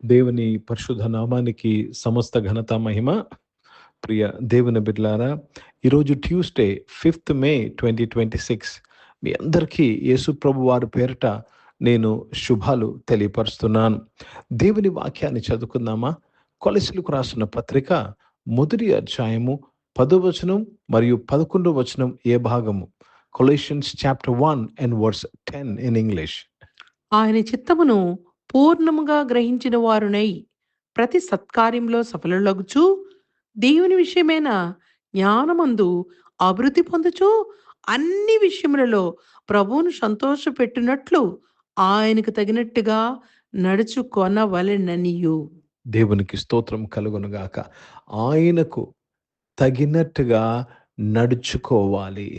దేవుని పరిశుద్ధ నామానికి సమస్త ఘనత మహిమ. ప్రియ దేవుని బిడ్డలారా, ఈరోజు ట్యూస్డే 5th May 2026 మీ అందరికీ యేసు ప్రభు వారి పేరిట నేను శుభాలు తెలియపరుస్తున్నాను. దేవుని వాక్యాన్ని చదువుకుందామా? కొలస్సీలకు రాసిన పత్రిక 1వ అధ్యాయము 10వ వచనం మరియు 11వ వచనం ఏ భాగము? కొలస్సియన్స్ chapter 1 and verse 10 in English. ఆయన చిత్తమును పూర్ణముగా గ్రహించిన వారునై ప్రతి సత్కార్యంలో సఫలులగుచు దేవుని విషయమైన జ్ఞానమందు అభివృద్ధి పొందుచు అన్ని విషయములలో ప్రభువును సంతోషపెట్టినట్లు ఆయనకు తగినట్టుగా నడుచుకొనవలెననియు. దేవునికి స్తోత్రం కలుగునుగాక. ఆయనకు తగినట్టుగా నడుచుకోవాలి.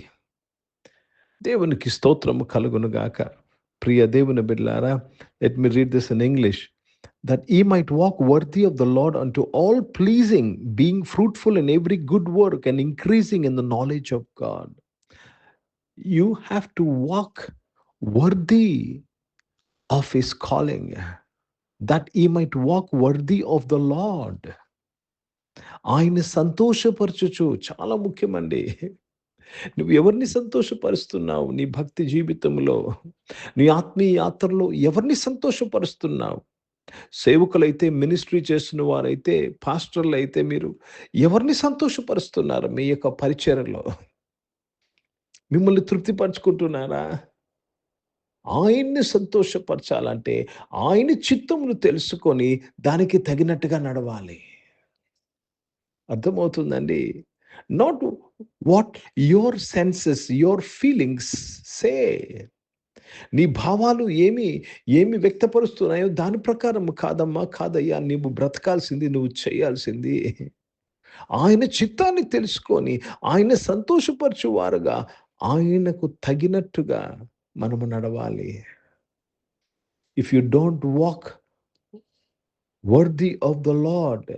దేవునికి స్తోత్రము కలుగునుగాక. ప్రియ దేవుని బిడ్డలారా, let me read this in English. That ye might walk worthy of the Lord unto all pleasing, being fruitful in every good work and increasing in the knowledge of God. You have to walk worthy of his calling, that ye might walk worthy of the Lord. ఆయన సంతోషపరచుచు, చాలా ముఖ్యమండి. నువ్వు ఎవరిని సంతోషపరుస్తున్నావు? నీ భక్తి జీవితంలో, నీ ఆత్మీయ యాత్రలో ఎవరిని సంతోషపరుస్తున్నావు? సేవకులైతే, మినిస్ట్రీ చేస్తున్న వారైతే, పాస్టర్లు అయితే మీరు ఎవరిని సంతోషపరుస్తున్నారు? మీ యొక్క పరిచర్యలో మిమ్మల్ని తృప్తిపరచుకుంటున్నారా? ఆయన్ని సంతోషపరచాలంటే ఆయన చిత్తమును తెలుసుకొని దానికి తగినట్టుగా నడవాలి. అర్థమవుతుందండి? Not what your senses, your feelings say. నీ భావాలు ఏమి వ్యక్తపరుస్తున్నాయో దాని ప్రకారం కాదమ్మా, కాదయ్యా, నీవు బ్రతకాల్సింది, నువ్వు చేయాల్సింది ఆయన చిత్తాన్ని తెలుసుకొని ఆయన సంతోషపరచువారుగా ఆయనకు తగినట్టుగా మనము నడవాలి. If you don't walk worthy of the lord,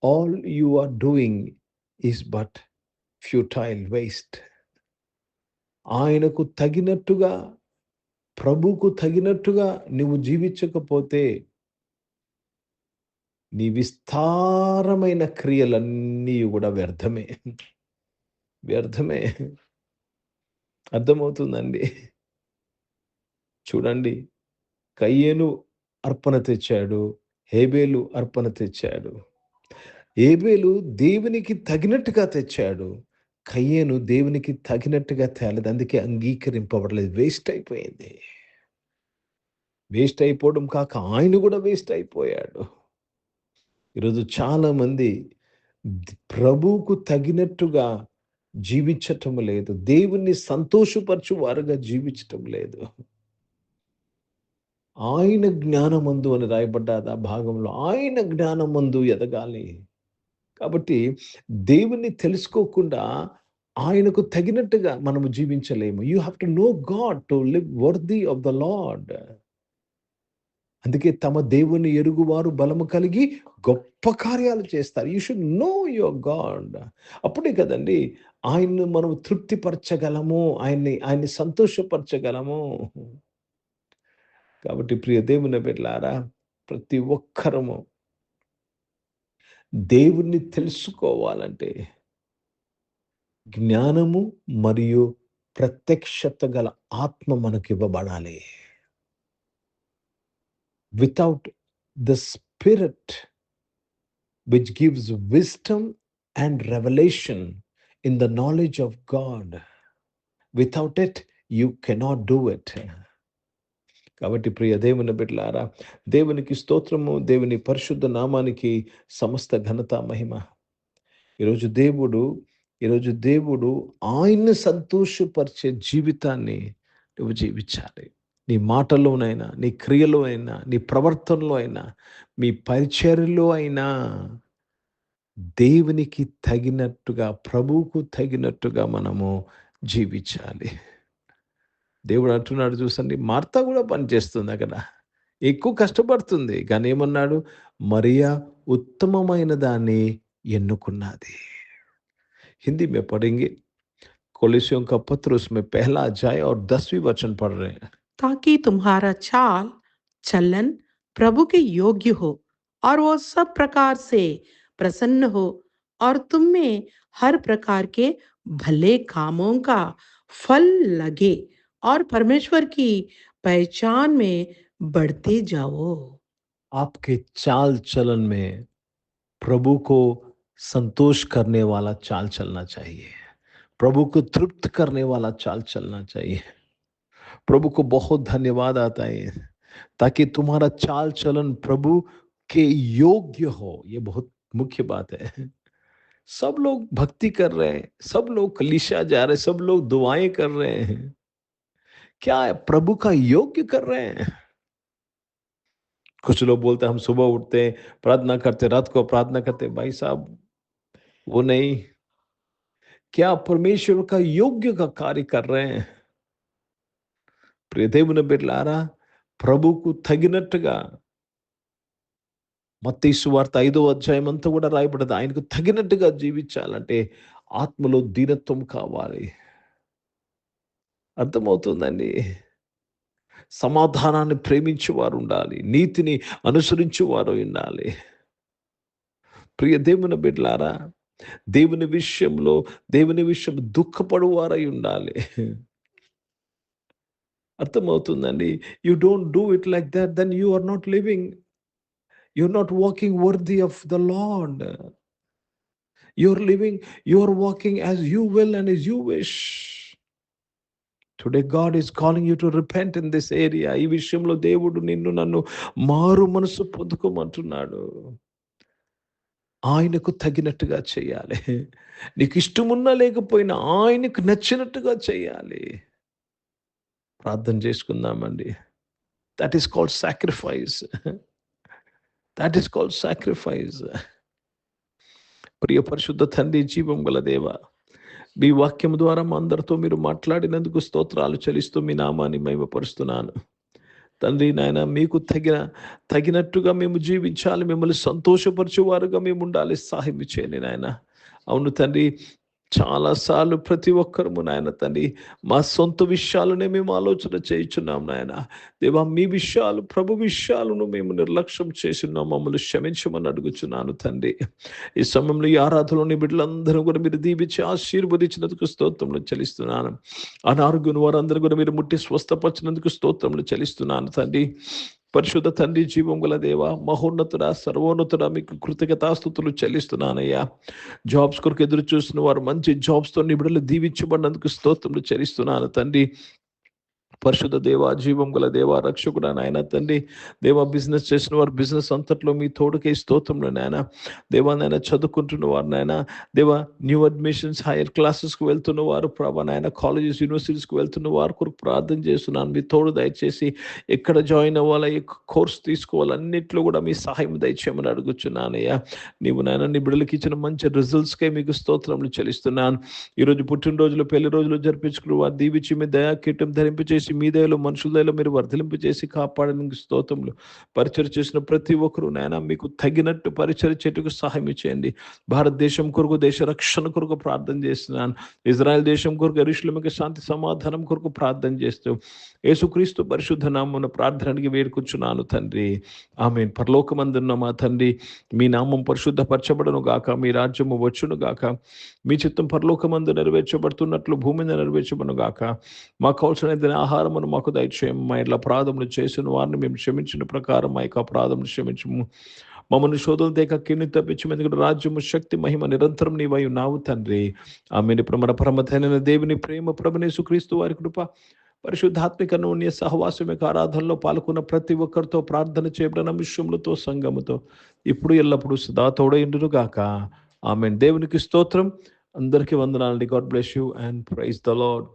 all you are doing is but futile waste. ఆయనకు తగినట్టుగా, ప్రభువుకు తగినట్టుగా నువ్వు జీవించకపోతే నీ విస్తారమైన క్రియలన్నీ కూడా వ్యర్థమే. అర్థమవుతుందండి? చూడండి, కయ్యేను అర్పణ తెచ్చాడు, హేబేలు అర్పణ తెచ్చాడు. హేబేలు దేవునికి తగినట్టుగా తెచ్చాడు, కయ్యేను దేవునికి తగినట్టుగా తేలేదు, అందుకే అంగీకరింపబడలేదు. వేస్ట్ అయిపోయింది. వేస్ట్ అయిపోవడం కాక ఆయన కూడా వేస్ట్ అయిపోయాడు. ఈరోజు చాలా మంది ప్రభువుకు తగినట్టుగా జీవించటం లేదు, దేవుణ్ణి సంతోషపరచు వారుగా జీవించటం లేదు. ఆయన జ్ఞానమందు అని రాయబడ్డాది ఆ భాగంలో. ఆయన జ్ఞానమందు ఎదగాలి. కాబట్టి దేవుణ్ణి తెలుసుకోకుండా ఆయనకు తగినట్టుగా మనము జీవించలేము. You have to know God to live worthy of the Lord. అందుకే తమ దేవుని ఎరుగువారు బలము కలిగి గొప్ప కార్యాలు చేస్తారు. You should know your God. అప్పుడే కదండి ఆయన్ని మనం తృప్తిపరచగలము, ఆయన్ని సంతోషపరచగలము. కాబట్టి ప్రియ దేవుని బిడ్డలారా, ప్రతి ఒక్కరము దేవుణ్ణి తెలుసుకోవాలంటే జ్ఞానము మరియు ప్రత్యక్షత గల ఆత్మ మనకు ఇవ్వబడాలి. Without the spirit which gives wisdom and revolution in the knowledge of God, without it you cannot do it. కాబట్టి ప్రియ దేవుని బిడ్డలారా, దేవునికి స్తోత్రము, దేవుని పరిశుద్ధ నామానికి సమస్త ఘనత మహిమ. ఈరోజు దేవుడు ఆయన్ని సంతోషపరిచే జీవితాన్ని నువ్వు జీవించాలి. నీ మాటలోనైనా, నీ క్రియలో అయినా, నీ ప్రవర్తనలో అయినా, మీ పరిచర్యలో అయినా దేవునికి తగినట్టుగా, ప్రభువుకు తగినట్టుగా మనము జీవించాలి. దేవుడు అంటున్నాడు, చూసండి, మార్తా కూడా పనిచేస్తుంది అక్కడ, ఎక్కువ కష్టపడుతుంది, కానీ ఏమన్నాడు? మరియా ఉత్తమమైన దాన్ని ఎన్నుకున్నది. हिंदी में पढ़ेंगे। कोलोसियों का पत्र, उसमें पहला अध्याय और 10वीं वचन पढ़ रहे हैं। ताकि तुम्हारा चाल चलन प्रभु के योग्य हो और वो सब प्रकार से प्रसन्न हो और तुम में हर प्रकार के भले कामों का फल लगे और परमेश्वर की पहचान में बढ़ते जाओ। आपके चाल चलन में प्रभु को संतोष करने वाला चाल चलना चाहिए। प्रभु को तृप्त करने वाला चाल चलना चाहिए। प्रभु को बहुत धन्यवाद आता है ताकि तुम्हारा चाल चलन प्रभु के योग्य हो। ये बहुत मुख्य बात है। सब लोग भक्ति कर रहे हैं, सब लोग कलीसिया जा रहे हैं, सब लोग दुआएं कर रहे हैं, क्या है? प्रभु का योग्य कर रहे हैं। कुछ लोग बोलते हैं हम सुबह उठते हैं, प्रार्थना करते, रात को प्रार्थना करते। भाई साहब, वो नहीं। क्या परमेश्वर का योग्य का कार्य कर रहे हैं? ప్రియ దేవుని బిడ్డలారా, ప్రభుకు తగినట్టుగా మత్తయి సువార్త 5వ అధ్యాయం అంతా కూడా రాయబడింది. ఆయనకు తగినట్టుగా జీవించాలంటే ఆత్మలో దీనత్వం కావాలి. అర్థమవుతుందండి. సమాధానాన్ని ప్రేమించేవారు ఉండాలి, నీతిని అనుసరించేవారు ఉండాలి. ప్రియ దేవుని బిడ్డలారా, దేవుని విషయం దుఃఖపడువారై ఉండాలి. అర్థమవుతుందండి. You don't do it like that, then you are not living. You're not walking worthy of the Lord. You're walking as you will and as you wish. Today God is calling you to repent in this area. ఈ విషయంలో దేవుడు నిన్ను నన్ను మారు మనసు పొందుకోమంటున్నాడు. ఆయనకు తగినట్టుగా చేయాలి. నీకు ఇష్టమున్నా లేకపోయినా ఆయనకు నచ్చినట్టుగా చేయాలి. ప్రార్థన చేసుకుందామండి. That is called sacrifice. That is called sacrifice. ప్రియ పరిశుద్ధ తండ్రి, జీవం గల దేవ, మీ వాక్యం ద్వారా మా అందరితో మీరు మాట్లాడినందుకు స్తోత్రాలు చెల్లిస్తూ మీ నామాన్ని మహిమపరుస్తున్నాను. తండ్రి నాయన, మీకు తగినట్టుగా మేము జీవించాలి, మిమ్మల్ని సంతోషపరిచేవారుగా మేము ఉండాలి. సహాయం చేయండి నాయన. అవును తండ్రి, చాలాసార్లు ప్రతి ఒక్కరము నాయన తండ్రి మా సొంత విషయాలనే మేము ఆలోచన చేయించున్నాం నాయన. దేవా, మీ విషయాలు, ప్రభు విషయాలను మేము నిర్లక్ష్యం చేస్తున్నాం. మమ్మల్ని క్షమించమని అడుగుచున్నాను తండ్రి. ఈ సమయంలో ఈ ఆరాధనలోని బిడ్డలందరూ కూడా మీరు దీవించి ఆశీర్వదించినందుకు స్తోత్రములు చెల్లిస్తున్నాను. అనారోగ్యం వారందరూ కూడా మీరు ముట్టి స్వస్థపరిచినందుకు స్తోత్రములు చెల్లిస్తున్నాను తండ్రి. పరిశుద్ధ తండ్రి, జీవం గల దేవ, మహోన్నతుడా, సర్వోన్నతుడా, మీకు కృతజ్ఞతాస్తుతులు చెల్లిస్తున్నానయ్యా. జాబ్స్ కొరకు ఎదురు చూస్తున్న వారు మంచి జాబ్స్తో నిబిడలు దీవించబడినందుకు స్తోత్రములు చెల్లిస్తున్నాను తండ్రి. పరిశుద్ధ దేవ, జీవం గల దేవ, రక్షకుడా నాయన తండ్రి. దేవ, బిజినెస్ చేసిన వారు బిజినెస్ అంతట్లో మీ తోడుకే స్తోత్రములు నాయన. దేవా నాయన, చదువుకుంటున్న వారు నాయన, దేవ, న్యూ అడ్మిషన్స్, హైయర్ క్లాసెస్కి వెళ్తున్న వారు, ప్రభా నాయన, కాలేజెస్, యూనివర్సిటీస్కి వెళ్తున్న వారు కొరకు ప్రార్థన చేస్తున్నాను. మీ తోడు దయచేసి ఎక్కడ జాయిన్ అవ్వాలా, ఏ కోర్స్ తీసుకోవాలి, అన్నిట్లో కూడా మీ సహాయం దయచేయమని అడుగుచున్నానయ్యా. నీవు నాయన నీ బిడ్డలకి ఇచ్చిన మంచి రిజల్ట్స్కే మీకు స్తోత్రములు చెల్లిస్తున్నాను. ఈరోజు పుట్టినరోజులు, పెళ్లి రోజులు జరిపించుకున్న వారు దీవించి మీ దయా కిరీటం ధరింపచేసి మీ దయలో, మనుషుల దయలో మీరు వర్ధలింపు చేసి కాపాడడానికి స్తోత్రములు. పరిచయం చేసిన ప్రతి ఒక్కరు నాయన మీకు తగినట్టు పరిచయం చేటుకు సహాయం చేయండి. భారతదేశం కొరకు, దేశ రక్షణ కొరకు ప్రార్థన చేస్తున్నాను. ఇజ్రాయెల్ దేశం కొరకు, యెరూషలేముకి శాంతి సమాధానం కొరకు ప్రార్థన చేస్తూ యేసుక్రీస్తు పరిశుద్ధ నామమున ప్రార్థనకి వేడుకొచ్చున్నాను తండ్రి. ఆమేన్. పరలోకమందున్న మా తండ్రి, మీ నామం పరిశుద్ధపరచబడును గాక, మీ రాజ్యము వచ్చును గాక, మీ చిత్తం పరలోకమందు నెరవేర్చబడుతున్నట్లు భూమి మీద నెరవేర్చబడును గాక. మాకు అవసరమైన ఆహారమును మాకు దయచేయం. మా ఇట్లా అపరాధములు చేసిన వారిని మేము క్షమించిన ప్రకారం మా యొక్క అపరాధములు క్షమించము. మమ్మల్ని శోధన దేక కీడుని తప్పించము. ఎందుకంటే రాజ్యము, శక్తి, మహిమ నిరంతరం నీవై ఉన్నావు తండ్రి. ఆమేన్. ఇప్పుడు మన పరమధైన దేవుని ప్రేమ, ప్రభువైన యేసుక్రీస్తు వారి కృప, పరిశుద్ధాత్మిక నూనె సహవాసమిక ఆరాధనలో పాల్గొన్న ప్రతి ఒక్కరితో, ప్రార్థన చేయబడిన విషయములతో, సంఘముతో ఇప్పుడు ఎల్లప్పుడూ సదా తోడైండును గాక. ఆమేన్. దేవునికి స్తోత్రం. అందరికీ వందనాలండి. God bless you and praise the lord.